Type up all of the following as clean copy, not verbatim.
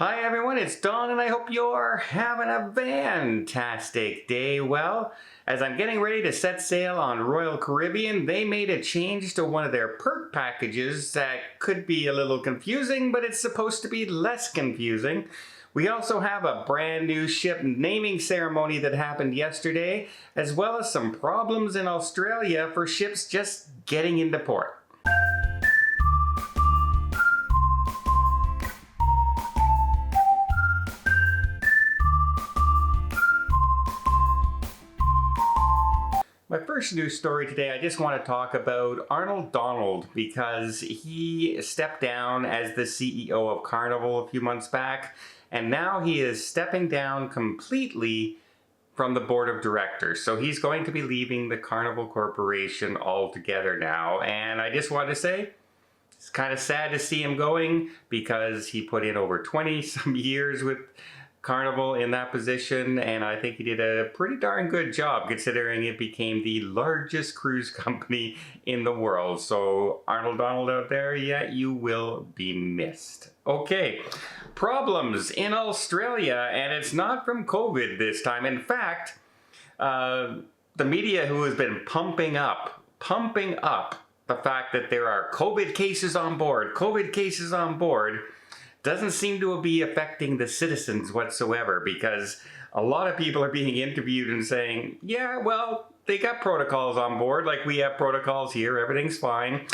Hi everyone, it's Don and I hope you're having a fantastic day. Well, as I'm getting ready to set sail on Royal Caribbean, they made a change to one of their perk packages that could be a little confusing, but it's supposed to be less confusing. We also have a brand new ship naming ceremony that happened yesterday, as well as some problems in Australia for ships just getting into port. My first news story today, I just want to talk about Arnold because he stepped down as the CEO of Carnival a few months back, and now he is stepping down completely from the board of directors. So he's going to be leaving the Carnival Corporation altogether now, and I just want to say, it's kind of sad to see him going because he put in over 20 some years with Carnival in that position, and I think he did a pretty darn good job considering it became the largest cruise company in the world. So Arnold out there, yeah, you will be missed. Okay, problems in Australia, and it's not from COVID this time. In fact, the media who has been pumping up the fact that there are COVID cases on board, doesn't seem to be affecting the citizens whatsoever, because a lot of people are being interviewed and saying, yeah, well, they got protocols on board, like we have protocols here, everything's fine,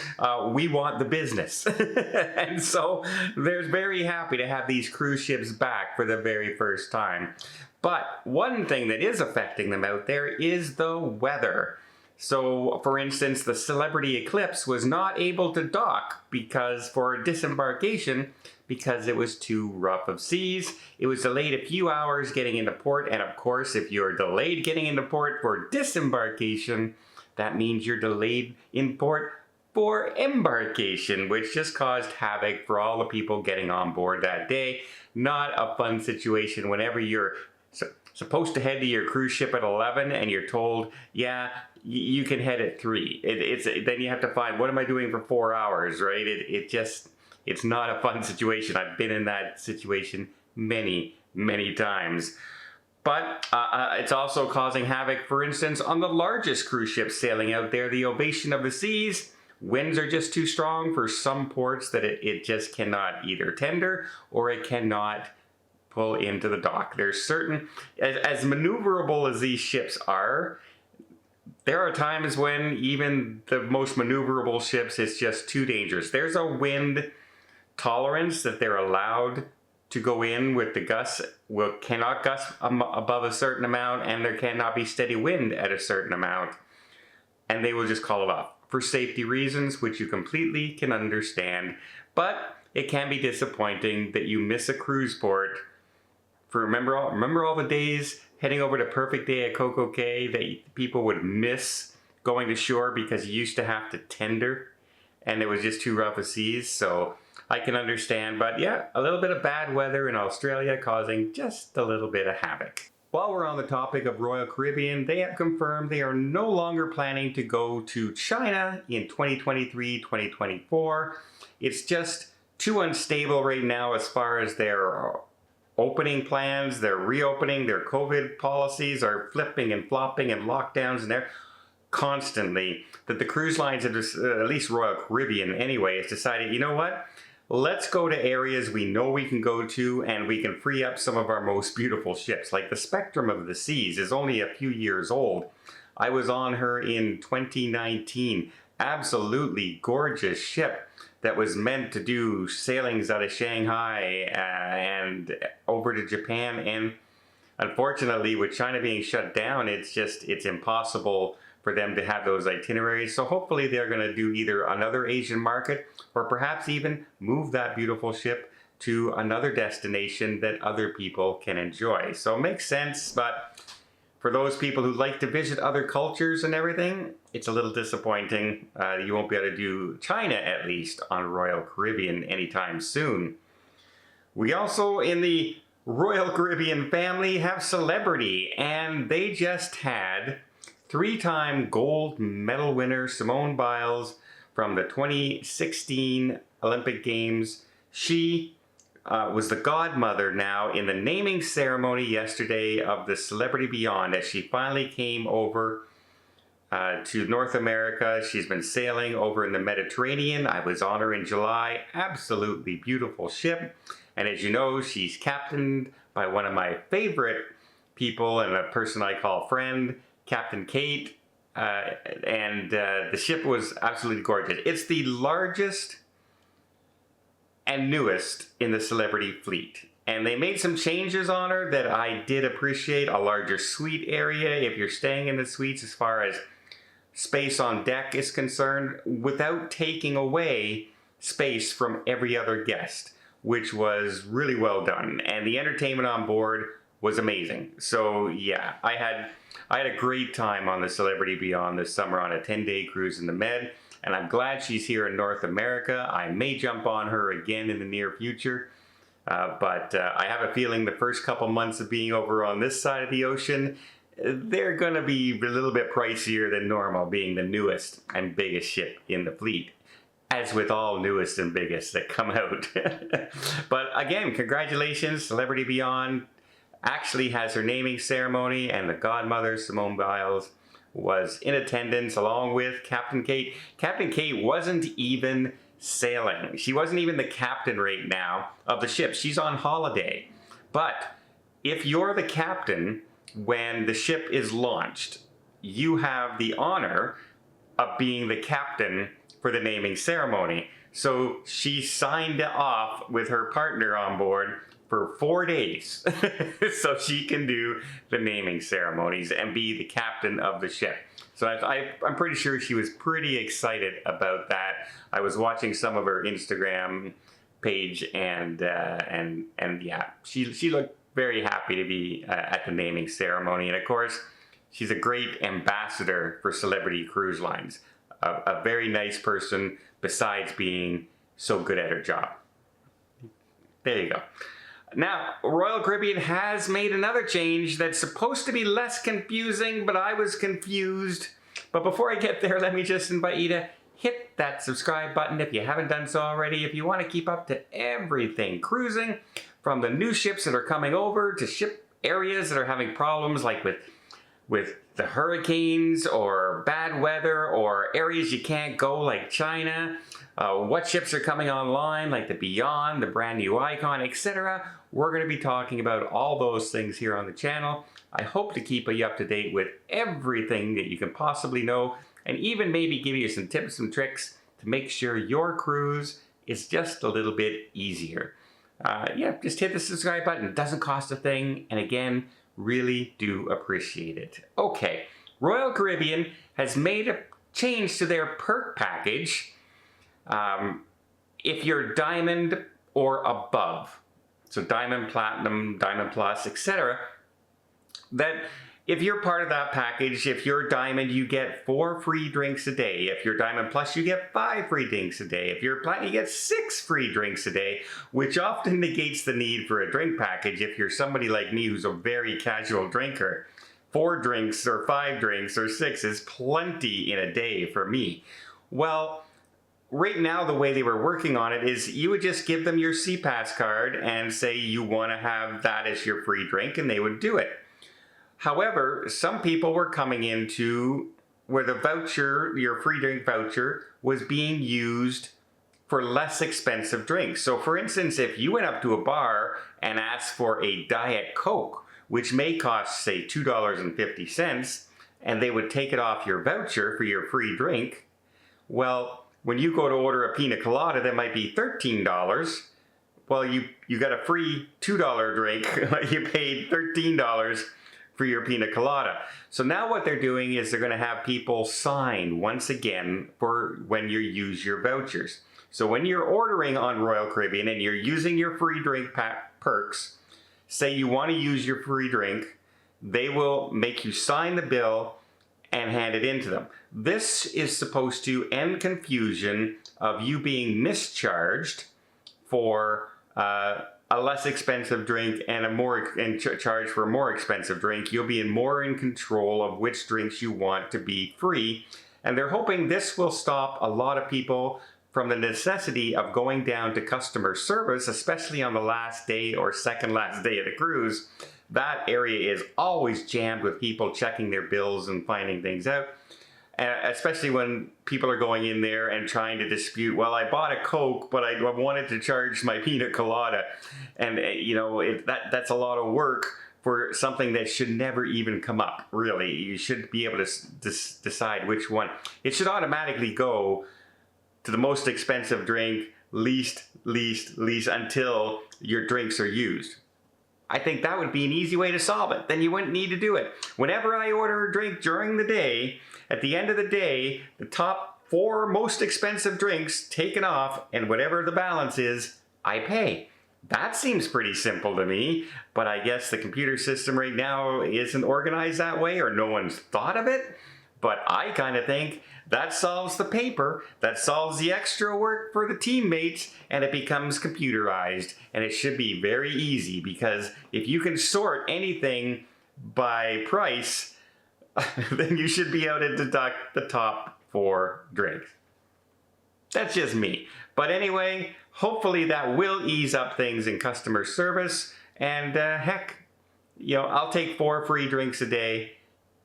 we want the business. And so they're very happy to have these cruise ships back for the very first time. But one thing that is affecting them out there is the weather. So, for instance, the Celebrity Eclipse was not able to dock for disembarkation because it was too rough of seas. It was delayed a few hours getting into port, and of course, if you're delayed getting into port for disembarkation, that means you're delayed in port for embarkation, which just caused havoc for all the people getting on board that day. Not a fun situation whenever you're supposed to head to your cruise ship at 11 and you're told, yeah, you can head at 3. Then you have to find, what am I doing for 4 hours, right? It's not a fun situation. I've been in that situation many times. But it's also causing havoc, for instance, on the largest cruise ships sailing out there, the Ovation of the Seas. Winds are just too strong for some ports that it just cannot either tender or it cannot pull into the dock. There's certain, as maneuverable as these ships are, there are times when even the most maneuverable ships, it's just too dangerous. There's a wind tolerance that they're allowed to go in with. The gusts cannot gust above a certain amount, and there cannot be steady wind at a certain amount, and they will just call it off for safety reasons, which you completely can understand. But it can be disappointing that you miss a cruise port. Remember all the days heading over to Perfect Day at Coco Cay that people would miss going to shore because you used to have to tender and it was just too rough a seas. So I can understand, but yeah, a little bit of bad weather in Australia causing just a little bit of havoc. While we're on the topic of Royal Caribbean, they have confirmed they are no longer planning to go to China in 2023-2024. It's just too unstable right now as far as their opening plans. They're reopening. Their COVID policies are flipping and flopping and lockdowns, and they're constantly, that the cruise lines, at least Royal Caribbean anyway, has decided, you know what? Let's go to areas we know we can go to, and we can free up some of our most beautiful ships. Like the Spectrum of the Seas is only a few years old. I was on her in 2019. Absolutely gorgeous ship that was meant to do sailings out of Shanghai and over to Japan. And unfortunately, with China being shut down, it's impossible for them to have those itineraries. So hopefully they're going to do either another Asian market or perhaps even move that beautiful ship to another destination that other people can enjoy. So it makes sense, but for those people who like to visit other cultures and everything, it's a little disappointing. You won't be able to do China, at least, on Royal Caribbean anytime soon. We also, in the Royal Caribbean family, have Celebrity, and they just had 3-time gold medal winner Simone Biles from the 2016 Olympic Games. She was the godmother now in the naming ceremony yesterday of the Celebrity Beyond as she finally came over to North America. She's been sailing over in the Mediterranean. I was on her in July. Absolutely beautiful ship. And as you know, she's captained by one of my favorite people and a person I call friend, Captain Kate. The ship was absolutely gorgeous. It's the largest and newest in the Celebrity fleet. And they made some changes on her that I did appreciate. A larger suite area if you're staying in the suites as far as space on deck is concerned, without taking away space from every other guest, which was really well done. And the entertainment on board was amazing. So yeah, I had a great time on the Celebrity Beyond this summer on a 10-day cruise in the Med, and I'm glad she's here in North America. I may jump on her again in the near future, but I have a feeling the first couple months of being over on this side of the ocean, they're going to be a little bit pricier than normal, being the newest and biggest ship in the fleet, as with all newest and biggest that come out. But again, congratulations, Celebrity Beyond actually has her naming ceremony, and the godmother, Simone Biles, was in attendance along with Captain Kate. Captain Kate wasn't even sailing. She wasn't even the captain right now of the ship. She's on holiday. But if you're the captain when the ship is launched, you have the honor of being the captain for the naming ceremony. So she signed off with her partner on board for 4 days so she can do the naming ceremonies and be the captain of the ship. So I'm pretty sure she was pretty excited about that. I was watching some of her Instagram page, and yeah, she looked very happy to be at the naming ceremony. And of course, she's a great ambassador for Celebrity Cruise Lines. A very nice person, besides being so good at her job. There you go. Now, Royal Caribbean has made another change that's supposed to be less confusing, but I was confused. But before I get there, let me just invite you to hit that subscribe button if you haven't done so already. If you want to keep up to everything cruising, from the new ships that are coming over to ship areas that are having problems like with the hurricanes or bad weather or areas you can't go like China, what ships are coming online like the Beyond, the brand new Icon, etc. We're going to be talking about all those things here on the channel. I hope to keep you up to date with everything that you can possibly know, and even maybe give you some tips and tricks to make sure your cruise is just a little bit easier. Yeah, just hit the subscribe button. It doesn't cost a thing, and again, really do appreciate it. Okay, Royal Caribbean has made a change to their perk package if you're Diamond or above. So Diamond, Platinum, Diamond Plus, etc. That if you're part of that package, if you're Diamond, you get 4 free drinks a day. If you're Diamond Plus, you get 5 free drinks a day. If you're Platinum, you get 6 free drinks a day, which often negates the need for a drink package if you're somebody like me who's a very casual drinker. 4 drinks or 5 drinks or 6 is plenty in a day for me. Well, right now the way they were working on it is you would just give them your CPass card and say you want to have that as your free drink, and they would do it. However, some people were coming into where the voucher, your free drink voucher, was being used for less expensive drinks. So for instance, if you went up to a bar and asked for a Diet Coke, which may cost, say, $2.50, and they would take it off your voucher for your free drink, well, when you go to order a pina colada that might be $13, well, you got a free $2 drink. You paid $13 for your pina colada. So now what they're doing is they're going to have people sign once again for when you use your vouchers. So when you're ordering on Royal Caribbean and you're using your free drink perks, say you want to use your free drink, they will make you sign the bill and hand it in to them. This is supposed to end confusion of you being mischarged for a less expensive drink and charge for a more expensive drink. You'll be more in control of which drinks you want to be free. And they're hoping this will stop a lot of people from the necessity of going down to customer service, especially on the last day or second last day of the cruise. That area is always jammed with people checking their bills and finding things out. Especially when people are going in there and trying to dispute, well, I bought a Coke, but I wanted to charge my pina colada. And, you know, that's a lot of work for something that should never even come up, really. You should be able to decide which one. It should automatically go to the most expensive drink, least, until your drinks are used. I think that would be an easy way to solve it. Then you wouldn't need to do it. Whenever I order a drink during the day, at the end of the day, the top 4 most expensive drinks taken off, and whatever the balance is, I pay. That seems pretty simple to me, but I guess the computer system right now isn't organized that way, or no one's thought of it. But I kind of think that solves the paper, that solves the extra work for the teammates, and it becomes computerized. And it should be very easy, because if you can sort anything by price, then you should be able to deduct the top 4 drinks. That's just me. But anyway, hopefully that will ease up things in customer service. And heck, you know, I'll take 4 free drinks a day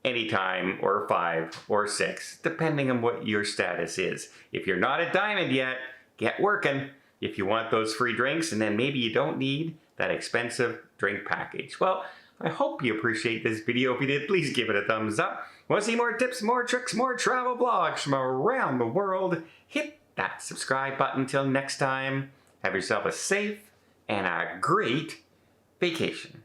anytime, or 5 or 6, depending on what your status is. If you're not a diamond yet, get working if you want those free drinks, and then maybe you don't need that expensive drink package. Well, I hope you appreciate this video. If you did, please give it a thumbs up. Want to see more tips, more tricks, more travel vlogs from around the world? Hit that subscribe button. Till next time, have yourself a safe and a great vacation.